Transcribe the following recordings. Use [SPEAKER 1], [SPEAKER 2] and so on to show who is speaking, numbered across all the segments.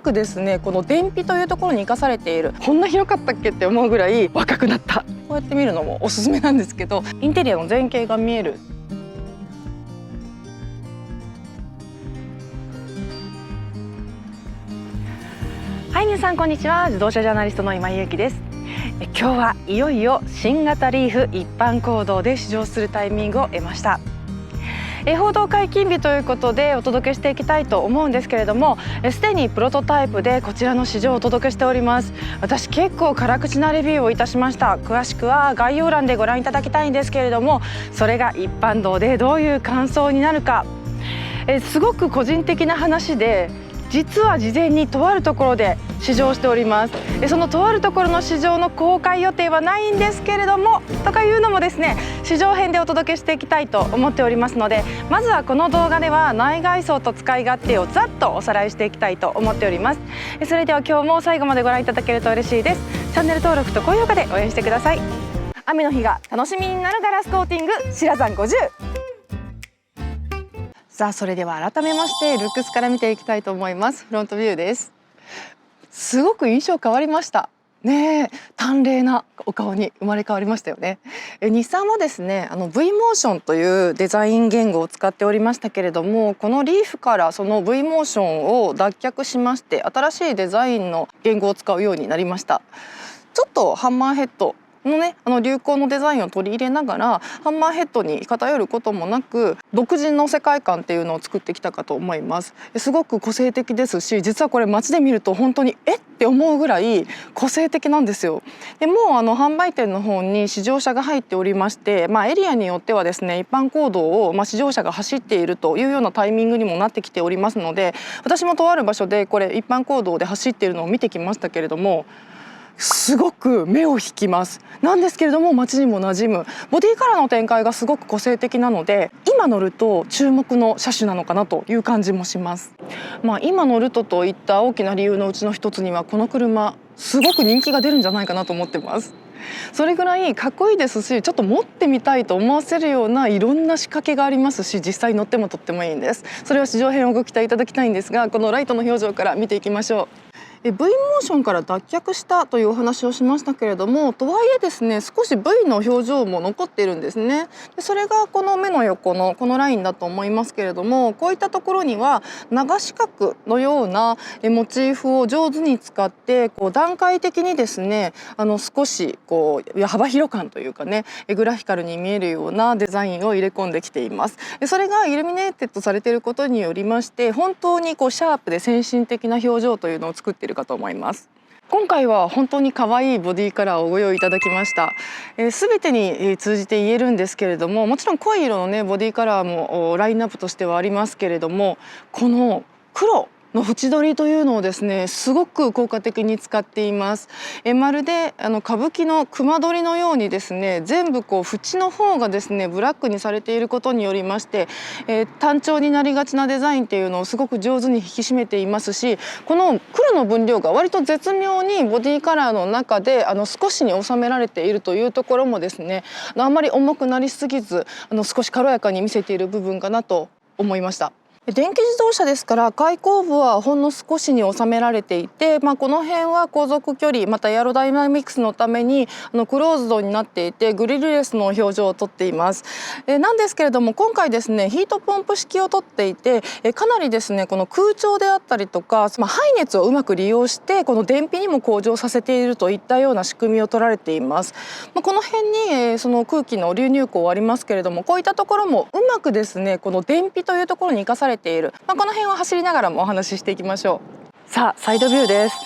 [SPEAKER 1] まくですねこの電皮というところに生かされている。こんな広かったっけって思うぐらい若くなった。こうやって見るのもおすすめなんですけど、インテリアの前景が見える。はい、皆さんこんにちは。自動車ジャーナリストの今井ゆきです。今日はいよいよ新型リーフ一般公道で試乗するタイミングを得ました。報道解禁日ということでお届けしていきたいと思うんですけれども、すでにプロトタイプでこちらの試乗をお届けしております。私結構辛口なレビューをいたしました。詳しくは概要欄でご覧いただきたいんですけれども、それが一般道でどういう感想になるか、すごく個人的な話で、実は事前にとあるところで試乗しております。そのとあるところの試乗の公開予定はないんですけれども、とかいうのもですね、試乗編でお届けしていきたいと思っておりますので、まずはこの動画では内外装と使い勝手をざっとおさらいしていきたいと思っております。それでは今日も最後までご覧いただけると嬉しいです。チャンネル登録と高評価で応援してください。雨の日が楽しみになるガラスコーティング白山50。さあ、それでは改めましてルックスから見ていきたいと思います。フロントビューです。すごく印象変わりましたね。淡麗なお顔に生まれ変わりましたよね。日産はですね、V モーションというデザイン言語を使っておりましたけれども、このリーフからその V モーションを脱却しまして、新しいデザインの言語を使うようになりました。ちょっとハンマーヘッドのね、流行のデザインを取り入れながらハンマーヘッドに偏ることもなく、独自の世界観っていうのを作ってきたかと思います。すごく個性的ですし、実はこれ街で見ると本当にって思うぐらい個性的なんですよ。でも販売店の方に試乗車が入っておりまして、エリアによってはですね、一般公道を試乗車が走っているというようなタイミングにもなってきておりますので、私もとある場所でこれ一般公道で走っているのを見てきましたけれども、すごく目を引きます。なんですけれども街にも馴染むボディカラーの展開がすごく個性的なので、今乗ると注目の車種なのかなという感じもします。今乗るといった大きな理由のうちの一つには、この車すごく人気が出るんじゃないかなと思ってます。それぐらいかっこいいですし、ちょっと持ってみたいと思わせるようないろんな仕掛けがありますし、実際乗ってもとってもいいんです。それは試乗編をご期待いただきたいんですが、このライトの表情から見ていきましょう。V モーションから脱却したというお話をしましたけれども、とはいえですね、少し V の表情も残っているんですね。でそれがこの目の横のこのラインだと思いますけれども、こういったところには流し角のようなモチーフを上手に使って、段階的にですね、少し幅広感というかね、グラフィカルに見えるようなデザインを入れ込んできています。それがイルミネーテッドされていることによりまして、本当にシャープで先進的な表情というのを作っているかと思います。今回は本当に可愛いボディカラーをご用意いただきました。全てに通じて言えるんですけれども、もちろん濃い色のねボディカラーもラインナップとしてはありますけれども、この黒の縁取りというのをですね、すごく効果的に使っています。まるで歌舞伎の隈取りのようにですね、全部縁の方がですねブラックにされていることによりまして、単調になりがちなデザインっていうのをすごく上手に引き締めていますし、この黒の分量が割と絶妙にボディカラーの中で少しに収められているというところもですね、あんまり重くなりすぎず少し軽やかに見せている部分かなと思いました。電気自動車ですから開口部はほんの少しに収められていて、この辺は航続距離またエアロダイナミクスのためにクローズドになっていて、グリルレスの表情をとっています。なんですけれども、今回ですねヒートポンプ式をとっていて、かなりですねこの空調であったりとか、排熱をうまく利用してこの燃費にも向上させているといったような仕組みを取られています。この辺にその空気の流入口ありますけれども、こういったところもうまくですねこの燃費というところに生かされている、この辺を走りながらもお話ししていきましょう。さあ、サイドビューです。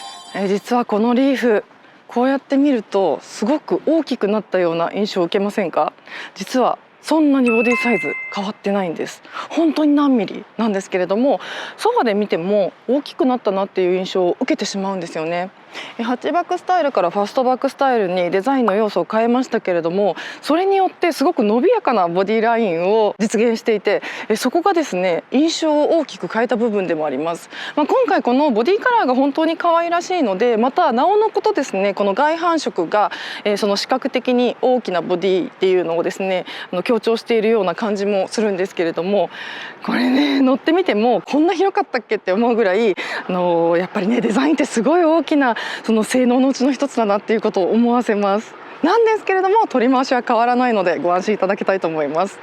[SPEAKER 1] 実はこのリーフ、こうやって見るとすごく大きくなったような印象を受けませんか？実はそんなにボディサイズ変わってないんです。本当に何ミリなんですけれども、ソファで見ても大きくなったなっていう印象を受けてしまうんですよね。ハッチバックスタイルからファストバックスタイルにデザインの要素を変えましたけれども、それによってすごく伸びやかなボディラインを実現していて、そこがですね印象を大きく変えた部分でもあります。今回このボディカラーが本当に可愛らしいので、またなおのことですね、この外反色がその視覚的に大きなボディっていうのをですね強調しているような感じもするんですけれども、これね乗ってみてもこんな広かったっけって思うぐらいやっぱりねデザインってすごい大きなその性能のうちの一つだなっていうことを思わせます。なんですけれども取り回しは変わらないのでご安心いただきたいと思います。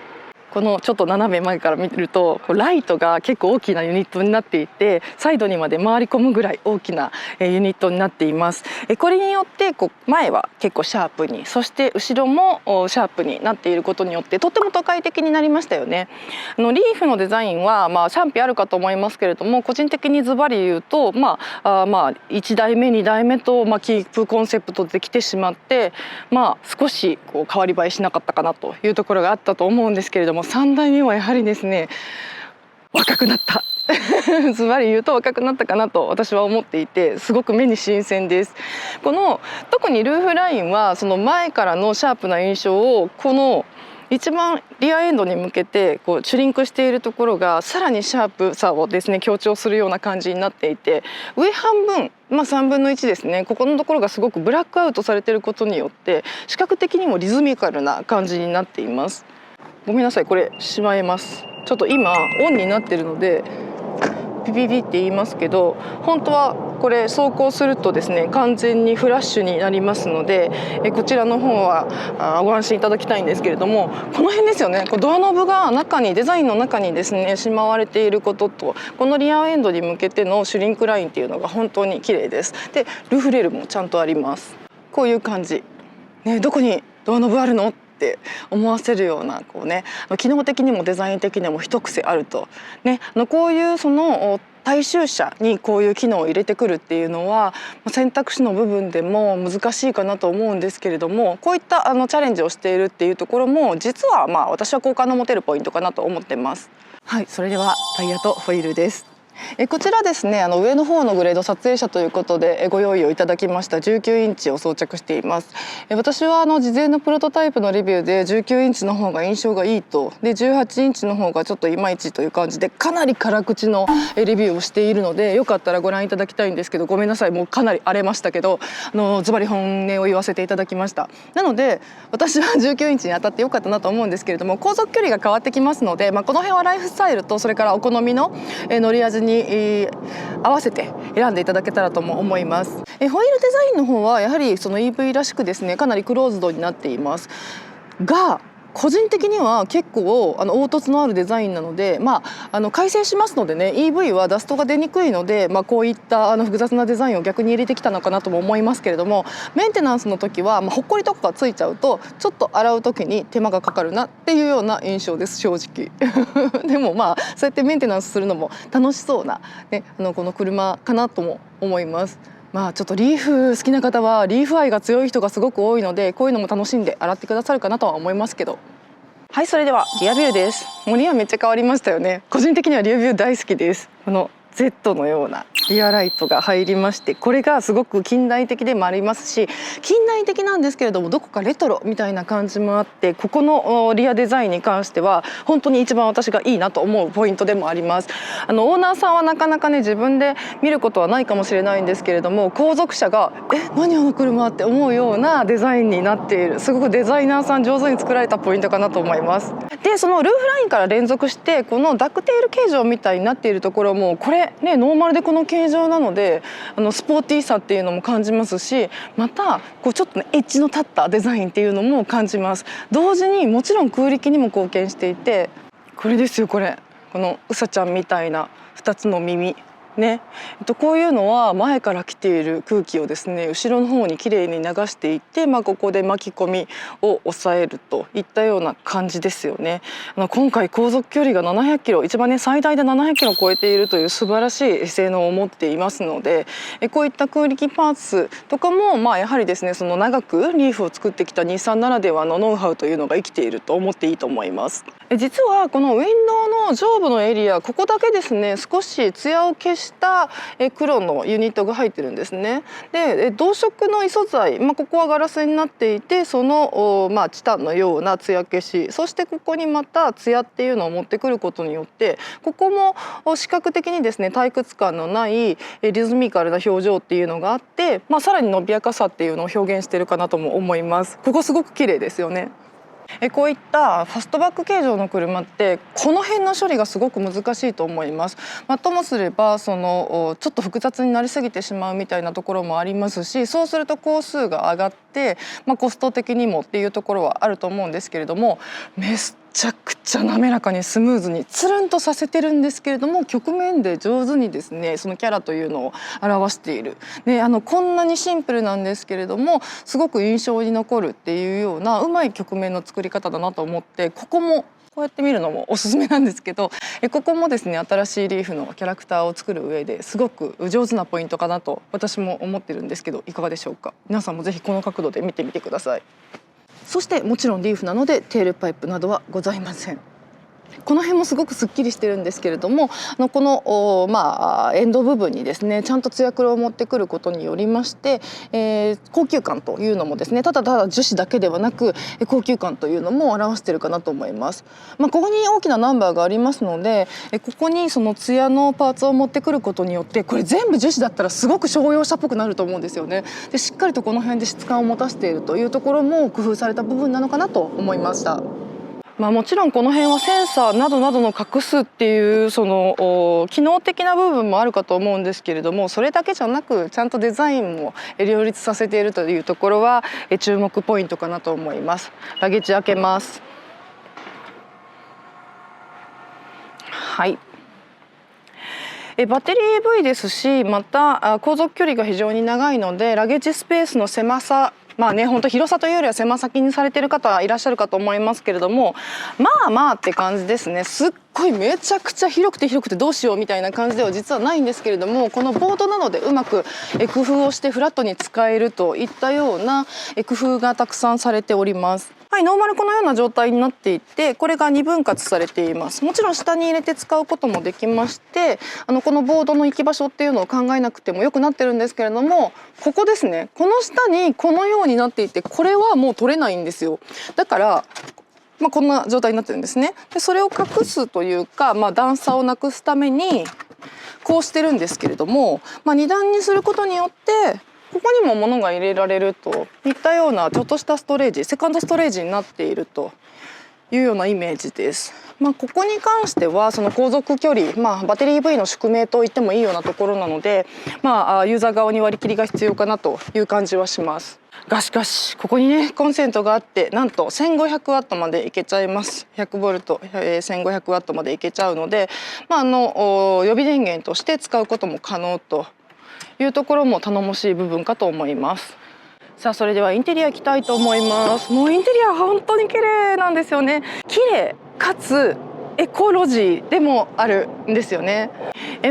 [SPEAKER 1] このちょっと斜め前から見るとライトが結構大きなユニットになっていて、サイドにまで回り込むぐらい大きなユニットになっています。これによって前は結構シャープに、そして後ろもシャープになっていることによってとっても都会的になりましたよね。リーフのデザインは賛否あるかと思いますけれども、個人的にズバリ言うと1代目2代目とキープコンセプトできてしまって、少し変わり映えしなかったかなというところがあったと思うんですけれども、3代目はやはりですね若くなったズバリ言うと若くなったかなと私は思っていて、すごく目に新鮮です。特にルーフラインはその前からのシャープな印象をこの一番リアエンドに向けてシュリンクしているところがさらにシャープさをですね強調するような感じになっていて、上半分3分の1ですね、ここのところがすごくブラックアウトされていることによって視覚的にもリズミカルな感じになっています。ごめんなさい、これしまえます。ちょっと今オンになってるのでピピピって言いますけど、本当はこれ走行するとですね完全にフラッシュになりますので、こちらの方はご安心いただきたいんですけれども、この辺ですよね、ドアノブがデザインの中にですねしまわれていることと、このリアエンドに向けてのシュリンクラインっていうのが本当に綺麗です。でルーフレールもちゃんとあります。こういう感じ、どこにドアノブあるのって思わせるような機能的にもデザイン的にも一癖あると、こういうその大衆車にこういう機能を入れてくるっていうのは選択肢の部分でも難しいかなと思うんですけれども、こういったチャレンジをしているっていうところも実は私は好感の持てるポイントかなと思ってます。はい、それではタイヤとホイールです。こちらですね上の方のグレード撮影車ということでご用意をいただきました19インチを装着しています。私は事前のプロトタイプのレビューで19インチの方が印象がいいと、で18インチの方がちょっといまいちという感じでかなり辛口のレビューをしているので、よかったらご覧いただきたいんですけど、ごめんなさい、もうかなり荒れましたけどズバリ本音を言わせていただきました。なので私は19インチに当たってよかったなと思うんですけれども、航続距離が変わってきますので、この辺はライフスタイルとそれからお好みの乗り味に合わせて選んでいただけたらとも思います。ホイールデザインの方はやはりその EV らしくですねかなりクローズドになっていますが、個人的には結構凹凸のあるデザインなので、改正しますのでね EV はダストが出にくいので、こういった複雑なデザインを逆に入れてきたのかなとも思いますけれども、メンテナンスの時は、ほっこりとかがついちゃうとちょっと洗う時に手間がかかるなっていうような印象です、正直でもそうやってメンテナンスするのも楽しそうな、この車かなとも思います。ちょっとリーフ好きな方はリーフ愛が強い人がすごく多いので、こういうのも楽しんで洗ってくださるかなとは思いますけど。はい、それではリアビューです。もうリアめっちゃ変わりましたよね。個人的にはリアビュー大好きです。この Z のようなリアライトが入りまして、これがすごく近代的でもありますし、近代的なんですけれどもどこかレトロみたいな感じもあって、ここのリアデザインに関しては本当に一番私がいいなと思うポイントでもあります。オーナーさんはなかなかね自分で見ることはないかもしれないんですけれども、後続車が何あの車って思うようなデザインになっている、すごくデザイナーさん上手に作られたポイントかなと思います。でそのルーフラインから連続してこのダックテール形状みたいになっているところも、これねノーマルでこの形状なのでスポーティーさっていうのも感じますし、またちょっとエッジの立ったデザインっていうのも感じます。同時にもちろん空力にも貢献していて、これですよ、このうさちゃんみたいな2つの耳ね、こういうのは前から来ている空気をですね後ろの方にきれいに流していって、ここで巻き込みを抑えるといったような感じですよね。今回航続距離が700キロ、一番ね最大で700キロを超えているという素晴らしい性能を持っていますので、こういった空力パーツとかもやはりですねその長くリーフを作ってきた日産ならではのノウハウというのが生きていると思っていいと思います。実はこのウィンドウの上部のエリア、ここだけですね少し艶を消した黒のユニットが入ってるんですね。で同色の異素材、ここはガラスになっていて、そのチタンのような艶消し、そしてここにまた艶っていうのを持ってくることによって、ここも視覚的にですね退屈感のないリズミカルな表情っていうのがあって、さらに伸びやかさっていうのを表現してるかなとも思います。ここすごく綺麗ですよね。こういったファストバック形状の車ってこの辺の処理がすごく難しいと思います。ともすればちょっと複雑になりすぎてしまうみたいなところもありますし、そうすると工数が上がって、コスト的にもっていうところはあると思うんですけれども、めちゃくちゃ滑らかにスムーズにつるんとさせてるんですけれども、曲面で上手にですねそのキャラというのを表している。でこんなにシンプルなんですけれどもすごく印象に残るっていうようなうまい曲面の作り方だなと思って、ここもこうやって見るのもおすすめなんですけど、ここもですね新しいリーフのキャラクターを作る上ですごく上手なポイントかなと私も思ってるんですけど、いかがでしょうか。皆さんもぜひこの角度で見てみてください。そしてもちろんリーフなのでテールパイプなどはございません。この辺もすごくすっきりしてるんですけれども、このエンド部分にですねちゃんとツヤ黒を持ってくることによりまして、高級感というのもですねただただ樹脂だけではなく高級感というのも表してるかなと思います。ここに大きなナンバーがありますので、ここにそのツヤのパーツを持ってくることによって、これ全部樹脂だったらすごく商用車っぽくなると思うんですよね。でしっかりとこの辺で質感を持たせているというところも工夫された部分なのかなと思いました。もちろんこの辺はセンサーなどなどの隠すっていうその機能的な部分もあるかと思うんですけれども、それだけじゃなくちゃんとデザインも両立させているというところは注目ポイントかなと思います。ラゲッジ開けます。はい。バッテリー EV ですし、また航続距離が非常に長いのでラゲッジスペースの狭さ、本当広さというよりは狭さ気にされている方いらっしゃるかと思いますけれども、って感じですね。すっごいめちゃくちゃ広くてどうしようみたいな感じでは実はないんですけれども、このボードなのでうまく工夫をしてフラットに使えるといったような工夫がたくさんされております。はい、ノーマルこのような状態になっていて、これが2分割されています。もちろん下に入れて使うこともできまして、このボードの行き場所っていうのを考えなくてもよくなってるんですけれども、ここですね、この下にこのようになっていて、これはもう取れないんですよ。だからこんな状態になってるんですね。でそれを隠すというか、段差をなくすためにこうしてるんですけれども、2段にすることによってここにも物が入れられるといったようなちょっとしたストレージ、セカンドストレージになっているというようなイメージです。ここに関してはその航続距離、バッテリー EV の宿命と言ってもいいようなところなので、ユーザー側に割り切りが必要かなという感じはします。しかしここにねコンセントがあって、なんと 1500W までいけちゃいます。 100V、1500W までいけちゃうので、予備電源として使うことも可能というところも頼もしい部分かと思います。さあそれではインテリア行きたいと思います。もうインテリア本当に綺麗なんですよね。綺麗かつエコロジーでもあるんですよね。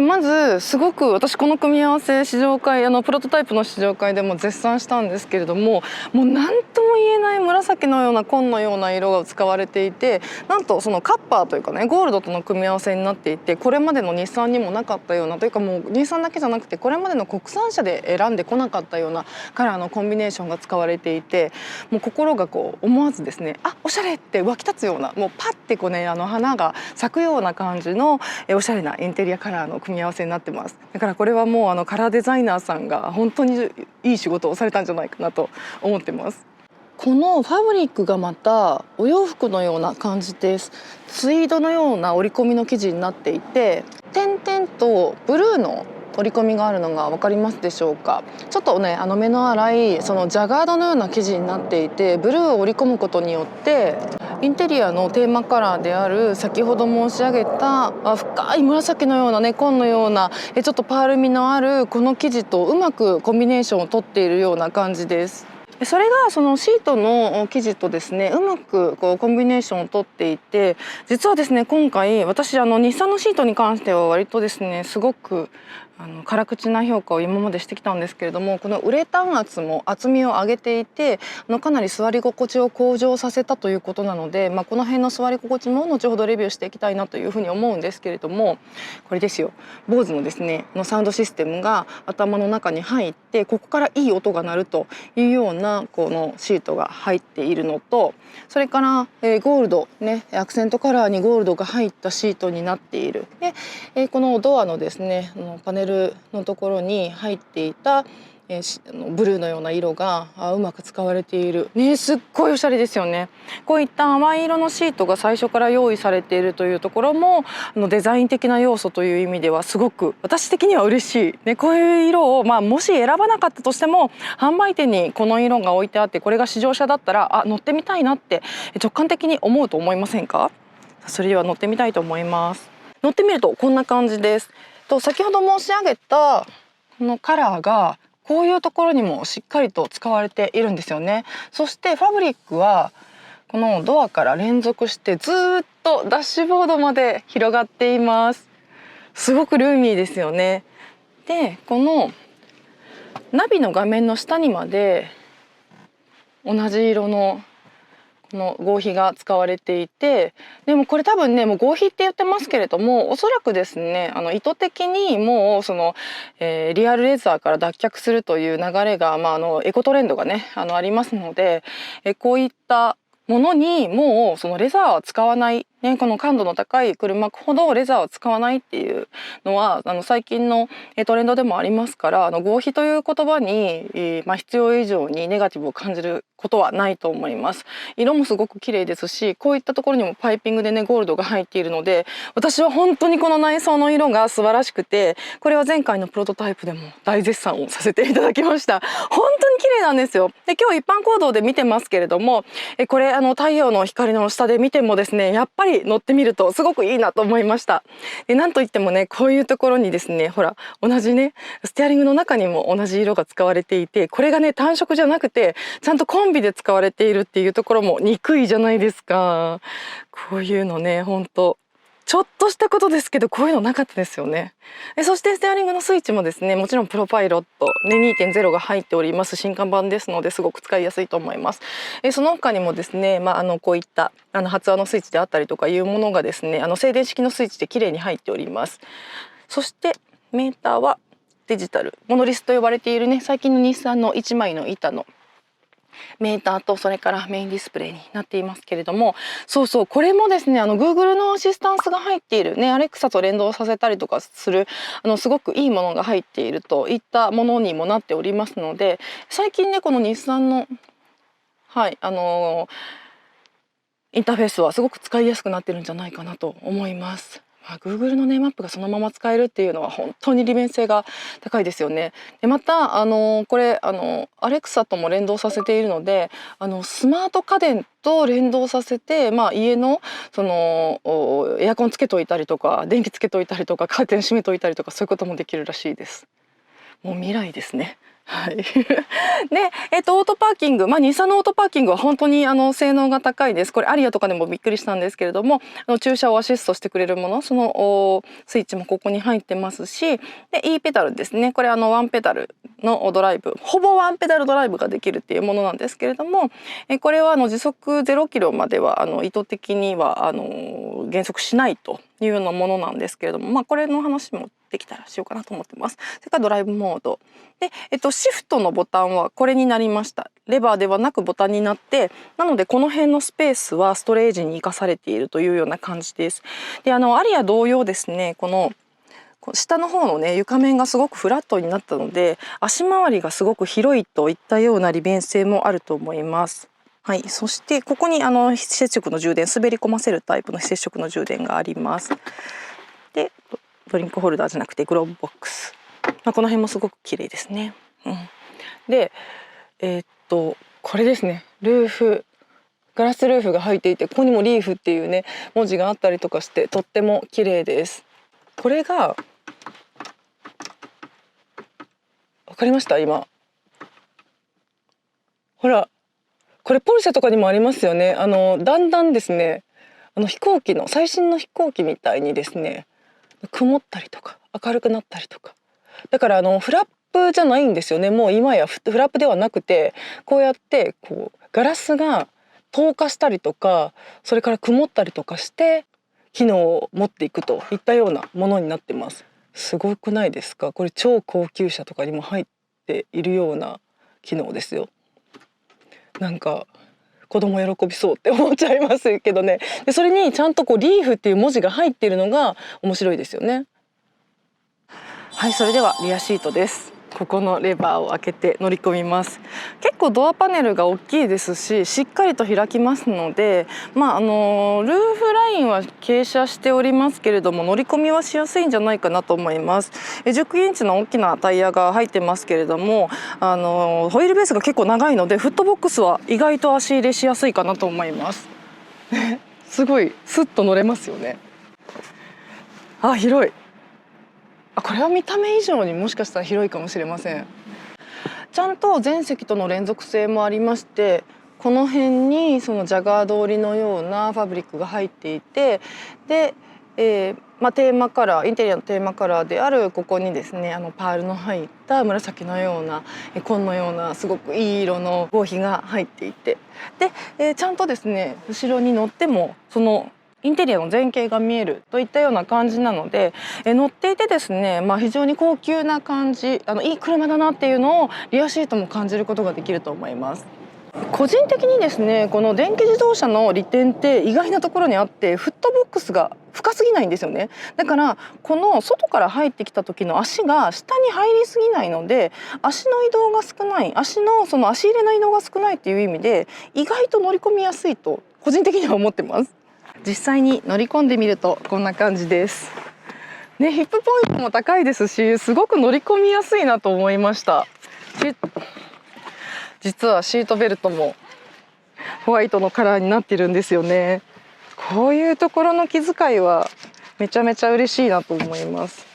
[SPEAKER 1] まずすごく私この組み合わせ試乗会プロトタイプの試乗会でも絶賛したんですけれども、もう何とも言えない紫のような紺のような色が使われていて、なんとそのカッパーというかねゴールドとの組み合わせになっていて、これまでの日産にもなかったようなというか、もう日産だけじゃなくてこれまでの国産車で選んでこなかったようなカラーのコンビネーションが使われていて、もう心が思わずですね、おしゃれって湧き立つような、もうパッて花が咲くような感じのおしゃれなインテリアカラーの組み合わせになってます。だからこれはもうカラーデザイナーさんが本当にいい仕事をされたんじゃないかなと思ってます。このファブリックがまたお洋服のような感じです。ツイードのような織り込みの生地になっていて、点々とブルーの織り込みがあるのが分かりますでしょうか。ちょっとね目の粗いそのジャガードのような生地になっていて、ブルーを織り込むことによってインテリアのテーマカラーである先ほど申し上げた深い紫のようなね紺のようなちょっとパール味のあるこの生地とうまくコンビネーションをとっているような感じです。それがそのシートの生地とですねうまくコンビネーションをとっていて、実はですね今回私日産のシートに関しては割とですねすごく辛口な評価を今までしてきたんですけれども、このウレタン圧も厚みを上げていてかなり座り心地を向上させたということなので、この辺の座り心地も後ほどレビューしていきたいなというふうに思うんですけれども、これですよ、BOSEのですねサウンドシステムが頭の中に入って、ここからいい音が鳴るというようなこのシートが入っているのと、それから、ゴールドね、アクセントカラーにゴールドが入ったシートになっている。で、このドアのですねパネルのところに入っていた、ブルーのような色がうまく使われているね。すっごいおしゃれですよね。こういった淡い色のシートが最初から用意されているというところもデザイン的な要素という意味ではすごく私的には嬉しい、ね、こういう色を、もし選ばなかったとしても販売店にこの色が置いてあって、これが試乗車だったら乗ってみたいなって直感的に思うと思いませんか？それでは乗ってみたいと思います。乗ってみるとこんな感じです。先ほど申し上げたこのカラーがこういうところにもしっかりと使われているんですよね。そしてファブリックはこのドアから連続してずっとダッシュボードまで広がっています。すごくルーミーですよね。で、このナビの画面の下にまで同じ色のこの合皮が使われていて、でもこれ多分ねもう合皮って言ってますけれども、おそらくですね意図的にもうリアルレザーから脱却するという流れが、エコトレンドがねありますので、こういったものにもうそのレザーは使わない、ね、この感度の高い車ほどレザーを使わないっていうのは最近のトレンドでもありますから、合皮という言葉に、必要以上にネガティブを感じることはないと思います。色もすごく綺麗ですし、こういったところにもパイピングでねゴールドが入っているので、私は本当にこの内装の色が素晴らしくて、これは前回のプロトタイプでも大絶賛をさせていただきました。本当に綺麗なんですよ。で、今日一般公道で見てますけれども、これ太陽の光の下で見てもですね、やっぱり乗ってみるとすごくいいなと思いました。で、なんといってもねこういうところにですね、ほら同じねステアリングの中にも同じ色が使われていて、これがね単色じゃなくてちゃんとコンビで使われているっていうところも憎いじゃないですか。こういうのね本当ちょっとしたことですけどこういうのなかったですよね。そしてステアリングのスイッチもですね、もちろんプロパイロット、ね、2.0 が入っております新刊版ですのですごく使いやすいと思います。その他にもですね、こういった発話のスイッチであったりとかいうものがですね静電式のスイッチで綺麗に入っております。そしてメーターはデジタルモノリスと呼ばれているね最近の日産の1枚の板のメーターと、それからメインディスプレイになっていますけれども、そうこれもですねGoogle のアシスタンスが入っているね、アレクサと連動させたりとかするすごくいいものが入っているといったものにもなっておりますので、最近ねこの日産のインターフェースはすごく使いやすくなってるんじゃないかなと思います。Google のねマップがそのまま使えるっていうのは本当に利便性が高いですよね。でまたこれアレクサとも連動させているのでスマート家電と連動させて、家のエアコンつけといたりとか電気つけといたりとかカーテン閉めといたりとかそういうこともできるらしいです。もう未来ですね。はい、で、オートパーキング、日産のオートパーキングは本当に性能が高いです。これアリアとかでもびっくりしたんですけれども駐車をアシストしてくれるもの、そのスイッチもここに入ってますし、で E ペダルですね、これワンペダルのドライブ、ほぼワンペダルドライブができるっていうものなんですけれども、これは時速0キロまでは意図的には減速しないというようなものなんですけれども、これの話もできたらしようかなと思ってます。それからドライブモードで、シフトのボタンはこれになりました。レバーではなくボタンになって、なのでこの辺のスペースはストレージに生かされているというような感じです。でアリア同様ですね、この下の方のね床面がすごくフラットになったので足回りがすごく広いといったような利便性もあると思います。はい、そしてここに非接触の充電、滑り込ませるタイプの非接触の充電があります。でドリンクホルダーじゃなくてグローブボックス、この辺もすごく綺麗ですね。でこれですね、ルーフガラスルーフが入っていて、ここにもリーフっていうね文字があったりとかしてとっても綺麗です。これがわかりました？今ほらこれポルシェとかにもありますよね。だんだんですね飛行機の最新の飛行機みたいにですね曇ったりとか明るくなったりとか
[SPEAKER 2] だからフラップじゃないんですよね。もう今やフラップではなくて、こうやってガラスが透過したりとか、それから曇ったりとかして機能を持っていくといったようなものになってます。すごくないですか？これ超高級車とかにも入っているような機能ですよ。なんか子供喜びそうって思っちゃいますけどね。でそれにちゃんとリーフっていう文字が入っているのが面白いですよね。はい、それではリアシートです。ここのレバーを開けて乗り込みます。結構ドアパネルが大きいですし、しっかりと開きますので、ルーフラインは傾斜しておりますけれども、乗り込みはしやすいんじゃないかなと思います。19インチの大きなタイヤが入ってますけれども、ホイールベースが結構長いので、フットボックスは意外と足入れしやすいかなと思います。すごいスッと乗れますよね。あ、広い。これは見た目以上にもしかしたら広いかもしれません。ちゃんと全席との連続性もありまして、この辺にそのジャガー通りのようなファブリックが入っていて、で、テーマカラー、インテリアのテーマカラーであるここにですね、パールの入った紫のような紺のようなすごくいい色の合皮が入っていて、で、ちゃんとですね後ろに乗ってもそのインテリアの前景が見えるといったような感じなので、乗っていてですね、非常に高級な感じ、いい車だなっていうのをリアシートも感じることができると思います。個人的にですね、この電気自動車の利点って意外なところにあって、フットボックスが深すぎないんですよね。だからこの外から入ってきた時の足が下に入りすぎないので、足の移動が少ない、足入れの移動が少ないっていう意味で意外と乗り込みやすいと個人的には思ってます。実際に乗り込んでみるとこんな感じですね。ヒップポイントも高いですし、すごく乗り込みやすいなと思いました。実はシートベルトもホワイトのカラーになってるんですよね。こういうところの気遣いはめちゃめちゃ嬉しいなと思います。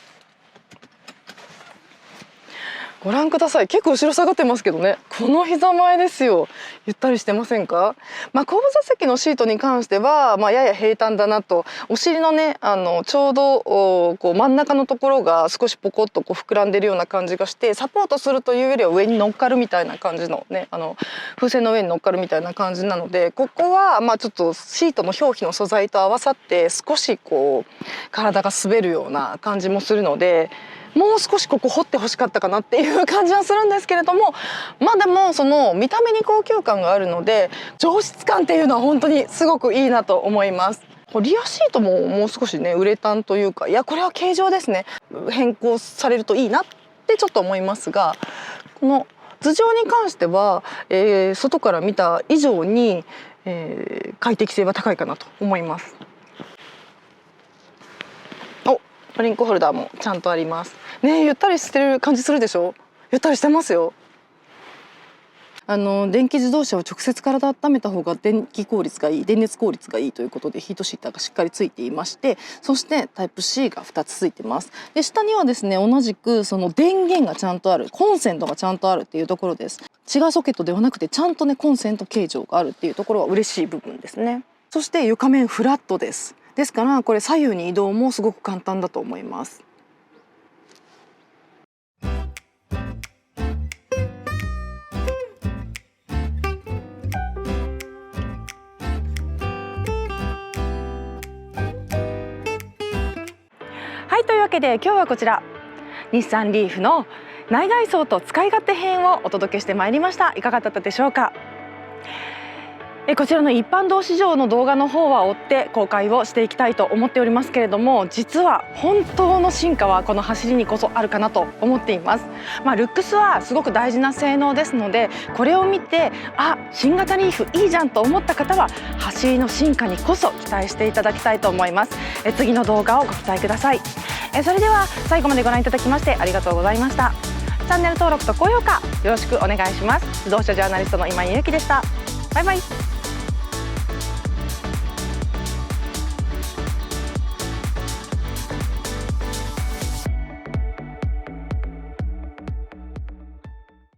[SPEAKER 2] ご覧ください。結構後ろ下がってますけどね。この膝前ですよ。ゆったりしてませんか？後部座席のシートに関しては、やや平坦だなと。お尻のね、ちょうど真ん中のところが少しポコッと膨らんでるような感じがして、サポートするというよりは上に乗っかるみたいな感じのね、風船の上に乗っかるみたいな感じなので、ここはちょっとシートの表皮の素材と合わさって少し体が滑るような感じもするので、もう少しここ掘ってほしかったかなっていう感じはするんですけれども、でもその見た目に高級感があるので、上質感っていうのは本当にすごくいいなと思います。リアシートももう少しねウレタンというか、いやこれは形状ですね、変更されるといいなってちょっと思いますが、この頭上に関しては、外から見た以上に、快適性は高いかなと思います。ドリンクホルダーもちゃんとありますね。ゆったりしてる感じするでしょ。ゆったりしてますよ。電気自動車は直接体温めた方が電熱効率がいいということで、ヒートシーターがしっかりついていまして、そしてタイプ C が2つついてます。で下にはですね、同じくその電源がちゃんとある、コンセントがちゃんとあるっていうところです。違うソケットではなくてちゃんとねコンセント形状があるっていうところは嬉しい部分ですね。そして床面フラットです。ですからこれ左右に移動もすごく簡単だと思います。はい、というわけで今日はこちら日産リーフの内外装と使い勝手編をお届けしてまいりました。いかがだったでしょうか。こちらの一般道市場の動画の方は追って公開をしていきたいと思っておりますけれども、実は本当の進化はこの走りにこそあるかなと思っています。ルックスはすごく大事な性能ですので、これを見て新型リーフいいじゃんと思った方は走りの進化にこそ期待していただきたいと思います。次の動画をご期待ください。それでは最後までご覧いただきましてありがとうございました。チャンネル登録と高評価よろしくお願いします。自動車ジャーナリストの今井ゆうきでした。バイバイ。